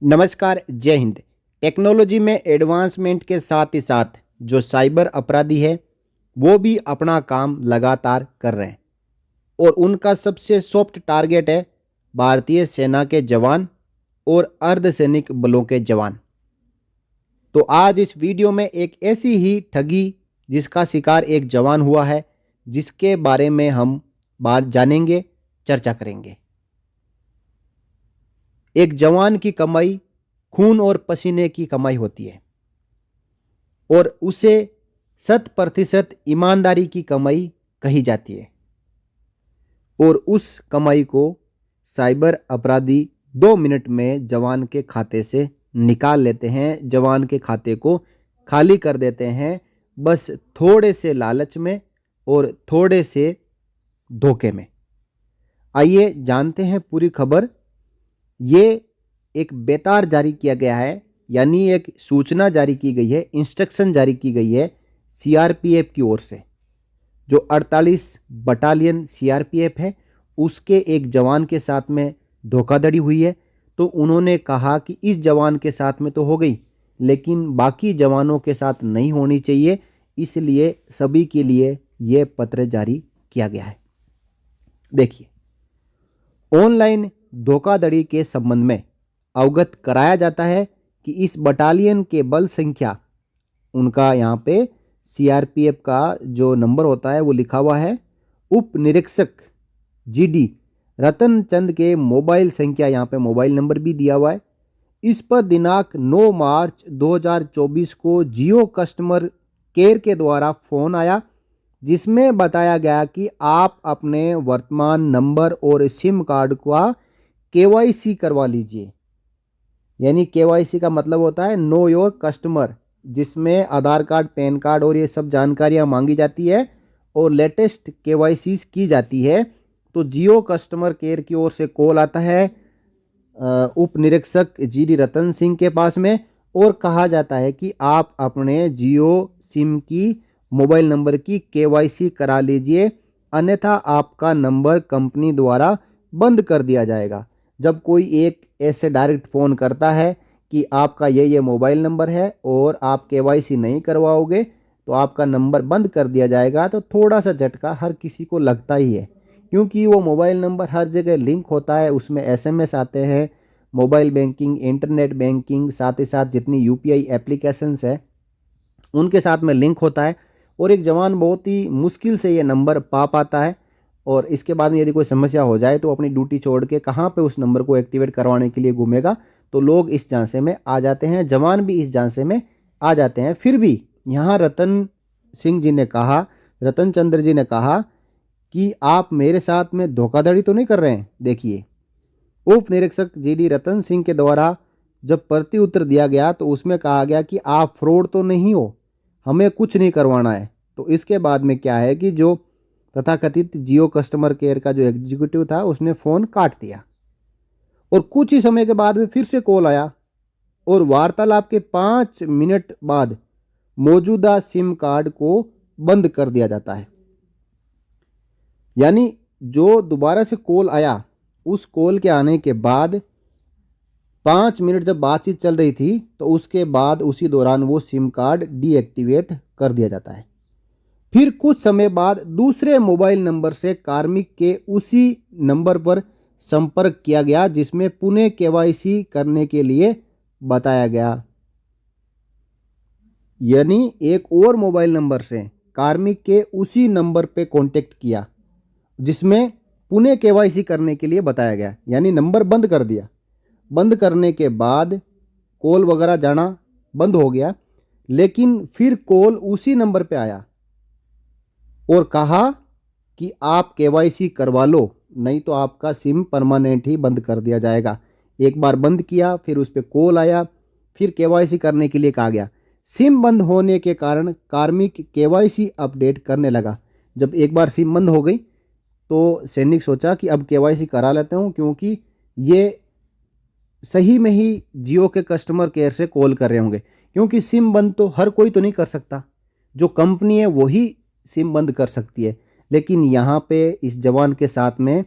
नमस्कार, जय हिंद। टेक्नोलॉजी में एडवांसमेंट के साथ ही साथ जो साइबर अपराधी है वो भी अपना काम लगातार कर रहे हैं और उनका सबसे सॉफ्ट टारगेट है भारतीय सेना के जवान और अर्धसैनिक बलों के जवान। तो आज इस वीडियो में एक ऐसी ही ठगी जिसका शिकार एक जवान हुआ है, जिसके बारे में हम बात जानेंगे, चर्चा करेंगे। एक जवान की कमाई खून और पसीने की कमाई होती है और उसे 100% ईमानदारी की कमाई कही जाती है और उस कमाई को साइबर अपराधी 2 मिनट में जवान के खाते से निकाल लेते हैं, जवान के खाते को खाली कर देते हैं, बस थोड़े से लालच में और थोड़े से धोखे में। आइए जानते हैं पूरी खबर। ये एक बेतार जारी किया गया है, यानी एक सूचना जारी की गई है, इंस्ट्रक्शन जारी की गई है सीआरपीएफ की ओर से। जो 48 बटालियन सीआरपीएफ है उसके एक जवान के साथ में धोखाधड़ी हुई है। तो उन्होंने कहा कि इस जवान के साथ में तो हो गई, लेकिन बाकी जवानों के साथ नहीं होनी चाहिए, इसलिए सभी के लिए यह पत्र जारी किया गया है। देखिए, ऑनलाइन धोखाधड़ी के संबंध में अवगत कराया जाता है कि इस बटालियन के बल संख्या, उनका यहाँ पे सीआरपीएफ का जो नंबर होता है वो लिखा हुआ है, उप निरीक्षक जीडी रतन चंद के मोबाइल संख्या, यहाँ पे मोबाइल नंबर भी दिया हुआ है। इस पर दिनांक 9 मार्च 2024 को जियो कस्टमर केयर के द्वारा फ़ोन आया, जिसमें बताया गया कि आप अपने वर्तमान नंबर और सिम कार्ड का केवाईसी करवा लीजिए। यानी केवाईसी का मतलब होता है नो योर कस्टमर, जिसमें आधार कार्ड, पैन कार्ड और ये सब जानकारियां मांगी जाती है और लेटेस्ट केवाईसी की जाती है। तो जियो कस्टमर केयर की ओर से कॉल आता है उप निरीक्षक जीडी रतन सिंह के पास में और कहा जाता है कि आप अपने जियो सिम की मोबाइल नंबर की केवाईसी करा लीजिए, अन्यथा आपका नंबर कंपनी द्वारा बंद कर दिया जाएगा। जब कोई एक ऐसे डायरेक्ट फ़ोन करता है कि आपका ये मोबाइल नंबर है और आप केवाईसी नहीं करवाओगे तो आपका नंबर बंद कर दिया जाएगा, तो थोड़ा सा झटका हर किसी को लगता ही है, क्योंकि वो मोबाइल नंबर हर जगह लिंक होता है, उसमें एसएमएस आते हैं, मोबाइल बैंकिंग, इंटरनेट बैंकिंग, साथ ही साथ जितनी यूपीआई एप्लीकेशंस है उनके साथ में लिंक होता है और एक जवान बहुत ही मुश्किल से ये नंबर पा पाता है। और इसके बाद में यदि कोई समस्या हो जाए तो अपनी ड्यूटी छोड़ के कहाँ पे उस नंबर को एक्टिवेट करवाने के लिए घूमेगा, तो लोग इस झांसे में आ जाते हैं, जवान भी इस झांसे में आ जाते हैं। फिर भी यहाँ रतन चंद्र जी ने कहा कि आप मेरे साथ में धोखाधड़ी तो नहीं कर रहे हैं। देखिए, उप निरीक्षक जीडी रतन सिंह के द्वारा जब प्रति उत्तर दिया गया तो उसमें कहा गया कि आप फ्रॉड तो नहीं हो, हमें कुछ नहीं करवाना है। तो इसके बाद में क्या है कि जो तथाकथित जियो कस्टमर केयर का जो एग्जीक्यूटिव था उसने फ़ोन काट दिया और कुछ ही समय के बाद में फिर से कॉल आया और वार्तालाप के 5 मिनट बाद मौजूदा सिम कार्ड को बंद कर दिया जाता है। यानी जो दोबारा से कॉल आया, उस कॉल के आने के बाद 5 मिनट जब बातचीत चल रही थी तो उसके बाद उसी दौरान वो सिम कार्ड डीएक्टिवेट कर दिया जाता है। फिर कुछ समय बाद दूसरे मोबाइल नंबर से कार्मिक के उसी नंबर पर संपर्क किया गया, जिसमें पुनः केवाईसी करने के लिए बताया गया। यानी एक और मोबाइल नंबर से कार्मिक के उसी नंबर पे कांटेक्ट किया, जिसमें पुनः केवाईसी करने के लिए बताया गया, यानी नंबर बंद कर दिया। बंद करने के बाद कॉल वगैरह जाना बंद हो गया, लेकिन फिर कॉल उसी नंबर पे आया और कहा कि आप केवाईसी करवा लो, नहीं तो आपका सिम परमानेंट ही बंद कर दिया जाएगा। एक बार बंद किया, फिर उस पर कॉल आया, फिर केवाईसी करने के लिए कहा गया। सिम बंद होने के कारण कार्मिक केवाईसी अपडेट करने लगा। जब एक बार सिम बंद हो गई तो सैनिक सोचा कि अब केवाईसी करा लेता हूँ, क्योंकि ये सही में ही जियो के कस्टमर केयर से कॉल कर रहे होंगे, क्योंकि सिम बंद तो हर कोई तो नहीं कर सकता, जो कंपनी है वही सिम बंद कर सकती है। लेकिन यहाँ पे इस जवान के साथ में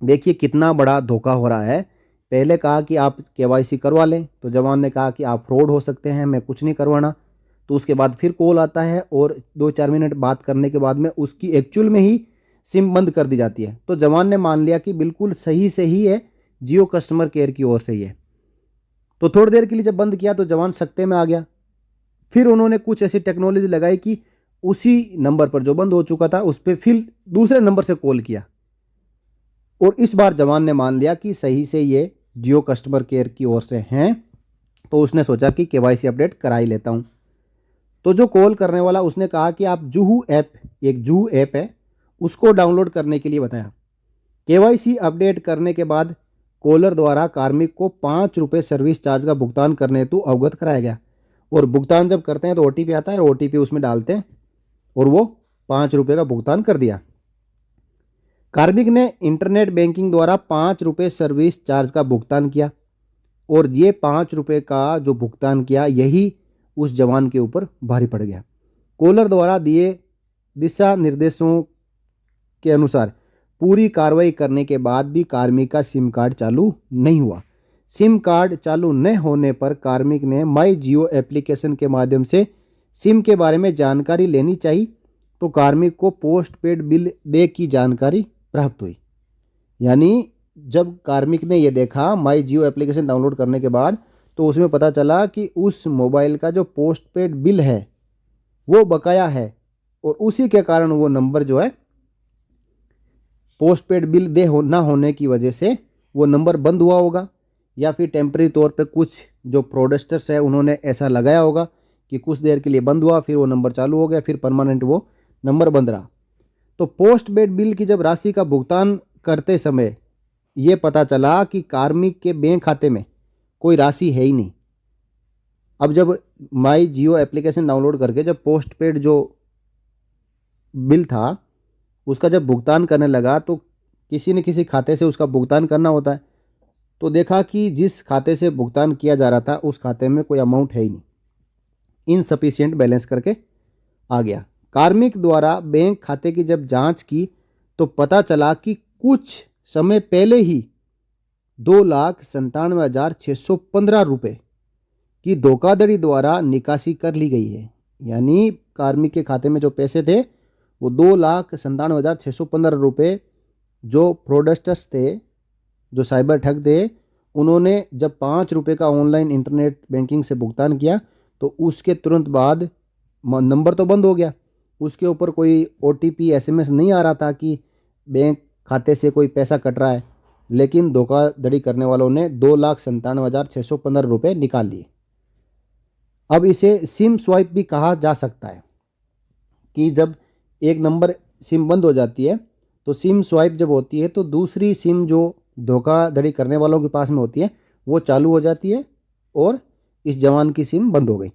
देखिए कितना बड़ा धोखा हो रहा है। पहले कहा कि आप केवाईसी करवा लें, तो जवान ने कहा कि आप फ्रॉड हो सकते हैं, मैं कुछ नहीं करवाना। तो उसके बाद फिर कॉल आता है और 2-4 मिनट बात करने के बाद में उसकी एक्चुअल में ही सिम बंद कर दी जाती है। तो जवान ने मान लिया कि बिल्कुल सही से ही है, जियो कस्टमर केयर की ओर से ही है। तो थोड़ी देर के लिए जब बंद किया तो जवान सकते में आ गया। फिर उन्होंने कुछ ऐसी टेक्नोलॉजी लगाई कि उसी नंबर पर जो बंद हो चुका था उस पर फिर दूसरे नंबर से कॉल किया, और इस बार जवान ने मान लिया कि सही से ये जियो कस्टमर केयर की ओर से हैं। तो उसने सोचा कि केवाईसी अपडेट करा ही लेता हूँ। तो जो कॉल करने वाला उसने कहा कि आप जुहू ऐप, एक जुहू ऐप है, उसको डाउनलोड करने के लिए बताया। केवाईसी अपडेट करने के बाद कॉलर द्वारा कार्मिक को 5 रुपये सर्विस चार्ज का भुगतान करने हेतु अवगत कराया गया। और भुगतान जब करते हैं तो ओटीपी आता है, और ओटीपी उसमें डालते हैं, और वो 5 रुपये का भुगतान कर दिया। कार्मिक ने इंटरनेट बैंकिंग द्वारा 5 रुपये सर्विस चार्ज का भुगतान किया, और ये 5 रुपये का जो भुगतान किया यही उस जवान के ऊपर भारी पड़ गया। कॉलर द्वारा दिए दिशा निर्देशों के अनुसार पूरी कार्रवाई करने के बाद भी कार्मिक का सिम कार्ड चालू नहीं हुआ। सिम कार्ड चालू न होने पर कार्मिक ने माई जियो एप्लीकेशन के माध्यम से सिम के बारे में जानकारी लेनी चाहिए, तो कार्मिक को पोस्ट पेड बिल दे की जानकारी प्राप्त हुई। यानी जब कार्मिक ने यह देखा माई जियो एप्लीकेशन डाउनलोड करने के बाद, तो उसमें पता चला कि उस मोबाइल का जो पोस्ट पेड बिल है वो बकाया है, और उसी के कारण वो नंबर जो है पोस्ट पेड बिल ना होने की वजह से वो नंबर बंद हुआ होगा, या फिर टेम्परेरी तौर पे कुछ जो फ्रॉडस्टर्स है उन्होंने ऐसा लगाया होगा कि कुछ देर के लिए बंद हुआ, फिर वो नंबर चालू हो गया, फिर परमानेंट वो नंबर बंद रहा। तो पोस्ट पेड बिल की जब राशि का भुगतान करते समय ये पता चला कि कार्मिक के बैंक खाते में कोई राशि है ही नहीं। अब जब माई जियो एप्लीकेशन डाउनलोड करके जब पोस्ट पेड जो बिल था उसका जब भुगतान करने लगा, तो किसी न किसी खाते से उसका भुगतान करना होता है। तो देखा कि जिस खाते से भुगतान किया जा रहा था उस खाते में कोई अमाउंट है ही नहीं, इनसफिशिएंट बैलेंस करके आ गया। कार्मिक द्वारा बैंक खाते की जब जांच की तो पता चला कि कुछ समय पहले ही 2,97,615 रुपये की धोखाधड़ी द्वारा निकासी कर ली गई है। यानी कार्मिक के खाते में जो पैसे थे वो 2,97,615 रुपये जो फ्रॉडस्टर्स थे, जो साइबर ठग थे, उन्होंने जब 5 रुपये का ऑनलाइन इंटरनेट बैंकिंग से भुगतान किया तो उसके तुरंत बाद नंबर तो बंद हो गया, उसके ऊपर कोई ओटीपी एसएमएस नहीं आ रहा था कि बैंक खाते से कोई पैसा कट रहा है, लेकिन धोखाधड़ी करने वालों ने 2,97,615 रुपये निकाल लिए। अब इसे सिम स्वाइप भी कहा जा सकता है कि जब एक नंबर सिम बंद हो जाती है तो सिम स्वाइप जब होती है तो दूसरी सिम जो धोखाधड़ी करने वालों के पास में होती है वो चालू हो जाती है, और इस जवान की सिम बंद हो गई।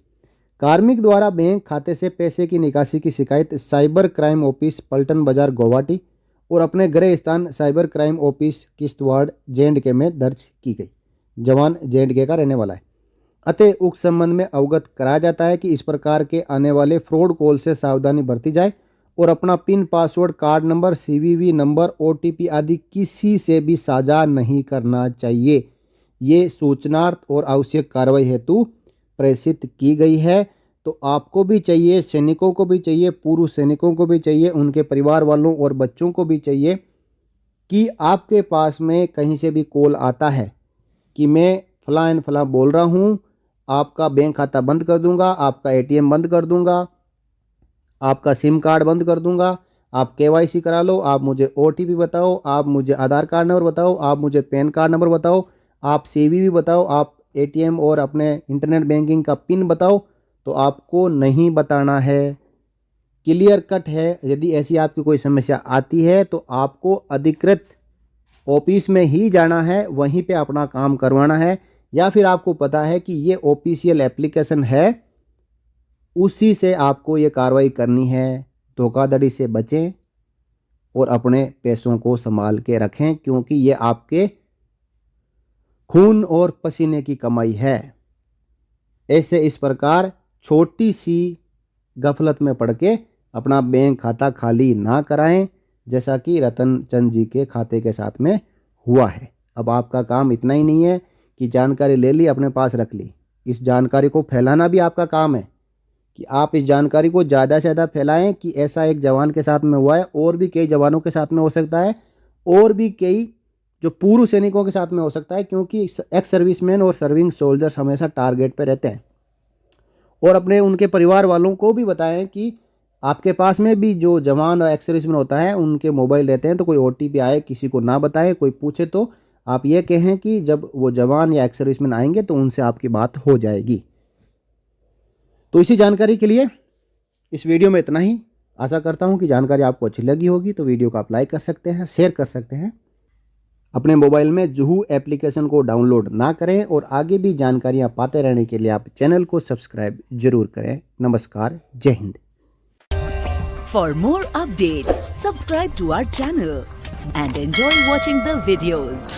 कार्मिक द्वारा बैंक खाते से पैसे की निकासी की शिकायत साइबर क्राइम ऑफिस पलटन बाजार गुवाहाटी और अपने गृह स्थान cyber crime office Kishtwar J&K में दर्ज की गई। जवान J&K का रहने वाला है। अतः उक्त संबंध में अवगत कराया जाता है कि इस प्रकार के आने वाले फ्रॉड कॉल से सावधानी बरती जाए और अपना pin, password, card number, CVV number, OTP आदि किसी से भी साझा नहीं करना चाहिए। ये सूचनार्थ और आवश्यक कार्रवाई हेतु प्रेषित की गई है। तो आपको भी चाहिए, सैनिकों को भी चाहिए, पूर्व सैनिकों को भी चाहिए, उनके परिवार वालों और बच्चों को भी चाहिए कि आपके पास में कहीं से भी कॉल आता है कि मैं फलां एंड फलां बोल रहा हूँ, आपका बैंक खाता बंद कर दूंगा, आपका ATM बंद कर दूंगा, आपका सिम कार्ड बंद कर दूंगा, आप KYC करा लो, आप मुझे OTP बताओ, आप मुझे आधार कार्ड नंबर बताओ, आप मुझे पैन कार्ड नंबर बताओ, आप CVV बताओ, आप ATM और अपने इंटरनेट बैंकिंग का पिन बताओ, तो आपको नहीं बताना है। क्लियर कट है। यदि ऐसी आपकी कोई समस्या आती है तो आपको अधिकृत ऑफिस में ही जाना है, वहीं पे अपना काम करवाना है, या फिर आपको पता है कि ये ऑफिशियल एप्लीकेशन है, उसी से आपको ये कार्रवाई करनी है। धोखाधड़ी से बचें और अपने पैसों को संभाल के रखें, क्योंकि ये आपके खून और पसीने की कमाई है। ऐसे इस प्रकार छोटी सी गफलत में पड़ के अपना बैंक खाता खाली ना कराएं, जैसा कि रतन चंद जी के खाते के साथ में हुआ है। अब आपका काम इतना ही नहीं है कि जानकारी ले ली अपने पास रख ली, इस जानकारी को फैलाना भी आपका काम है कि आप इस जानकारी को ज़्यादा से ज़्यादा फैलाएं कि ऐसा एक जवान के साथ में हुआ है, और भी कई जवानों के साथ में हो सकता है, और भी कई जो पूर्व सैनिकों के साथ में हो सकता है, क्योंकि एक्स सर्विसमैन और सर्विंग सोल्जर्स हमेशा टारगेट पे रहते हैं। और अपने उनके परिवार वालों को भी बताएं कि आपके पास में भी जो जवान और एक्स सर्विसमैन होता है उनके मोबाइल रहते हैं, तो कोई OTP आए किसी को ना बताएं, कोई पूछे तो आप ये कहें कि जब वो जवान या एक्स सर्विसमैन आएंगे तो उनसे आपकी बात हो जाएगी। तो इसी जानकारी के लिए इस वीडियो में इतना ही। आशा करता हूं कि जानकारी आपको अच्छी लगी होगी, तो वीडियो को आप लाइक कर सकते हैं, शेयर कर सकते हैं। अपने मोबाइल में जुहू एप्लीकेशन को डाउनलोड ना करें, और आगे भी जानकारियां पाते रहने के लिए आप चैनल को सब्सक्राइब जरूर करें। नमस्कार, जय Hind. For more updates, subscribe to our channel and enjoy watching the videos.